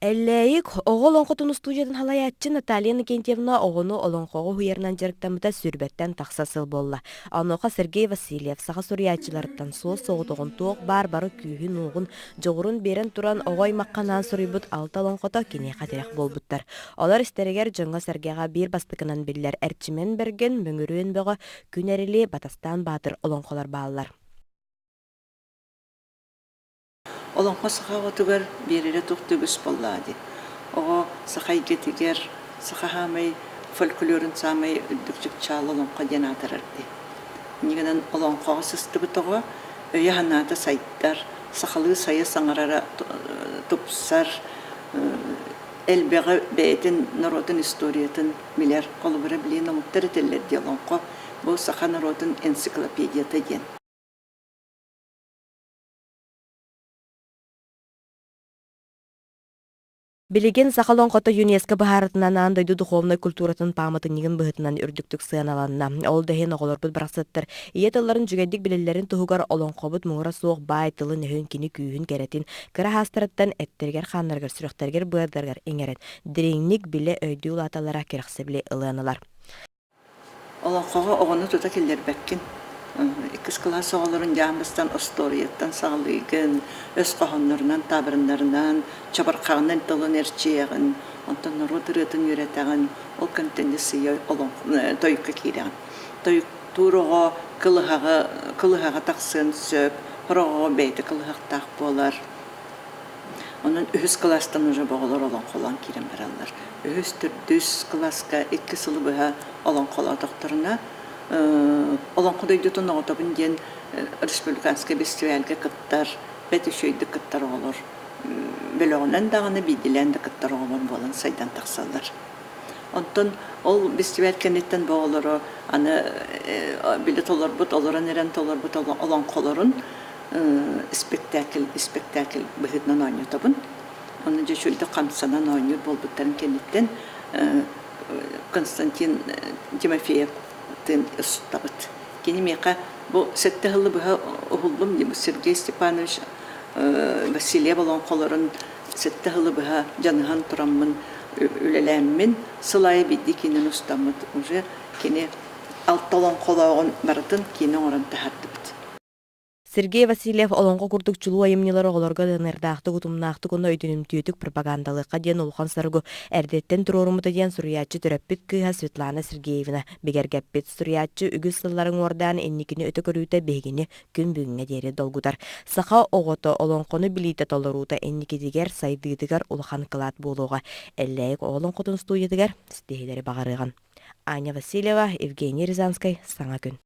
Эллэйик оҕол онхотун студиядан халаяччы Наталья Никентьевна оҕону олонхоҕу хуйарынан жарыктамыта сүрбэттэн тахсасыл болла. Оноха Сергей Васильев саха сурьячыларыттан суос соҕутоҕун туох бары күүһүн угун жоҕурун берен туран оҕой макканаан суруйбут алта олонхото кини хатерех болбуттар. Олар истерегер дьоҥҥо Сергейга биир бастыкынан биллер эрчимен берген мөҥүрүөн бөҕө күн эрили Батастан Баатыр олонхолор бааллар. Олонхо сахаватыгар берере тухтугус боллади. Ого сахай гетигер сахахамай фольклорын самай үддүкчүк чалы олонхо денатырырды. Нигенен олонхо сыстыбытого өйяханата сайттар сахалы сайы саңарара тупсар элбеге бейтин народын историятын милер колубыра билин омуктар этеллерди олонхо бу саха народын энциклопедията ден. Билеген сахалонхото ЮНЕСКО бахарытынан аан дойду духовной культуратын паматын нигин быһытынан үрдүктүк сыаналанна. Ол дэһин оголорбут барахсаттар. Ие тылларын жүгэддик билеллерин туһугар олонхобут муңура суох бай тылы нөһөн кини күүһүн керетин кыра хастараттан эттергер ханнаргар сүрөхтергер быардаргар эңерен. Диреңник биле өйдүү улаталара керексебли ылыаналар. Олонхого оҕону тута киллербеккин. Иккис класс оҕолорун жаамыстан историяттан сагалыйгын, өс коһоннорунан, табырыннарынан, чабархагынан тылын эрчиягын, онтон ротырытын үйрәтәгін, ол контенде сыйой тойукка кирәгін. Тойук турого кылыхага тақсын сөп, хорого бейті кылыхақтақ болар. Onun ühüs klastan уже боғылар олон қолан керен баралар. Ühüs түрдүс класска 2 сылы бұға олон қола доқтырына олон құдайдытын оғытабын ден республиканская фестивальге кыттар, бәті шөйді кыттар олар. Бөліғынан дағыны бейділәнді кыттар олар болан сайдан тақсалар. Онтон ол фестиваль кенеттен боғылары аны билет олар бұт, оларын әрен олар бұт олон қоларын спектакль быһытнан ойнотабын. Оны же шөлді қамсанан ойныр болбуттарын кенеттен Константин Тимофеев тын ұстабыт. Кені меқа бұл сәтті ғылы бұға ұғылбым, Сергей Степанович Василия болон қоларын сәтті ғылы бұға жаныған тұрамын үлеләмін сылайы бейді кенен ұстамыд. Уже кені алтталан қолауын барытын кені орын тәхәрді бұд. Сергей Васильев олонго курдукчулуу айымнылары оголорго дынырдаахты кутумнаахты куна өйдүнүмтүөтүк пропагандалыкка диэн улхан саргу эрдеттен турорумута диэн суруячы төрөппүт кыыха Светлана Сергеевна бигергеппит суруячы үгүс сылларын уордаан энникини өтө көрүүтэ бегини күн бүгүнгө диэри долгутар. Саха огото олонкону билите толоруута энникидигер сайдыдыгар улахан кылаат болууга эллэйик олонкотун студиядыгар стихилери багарыган. Аня Васильева, Евгений Рязанский, Саңа күн.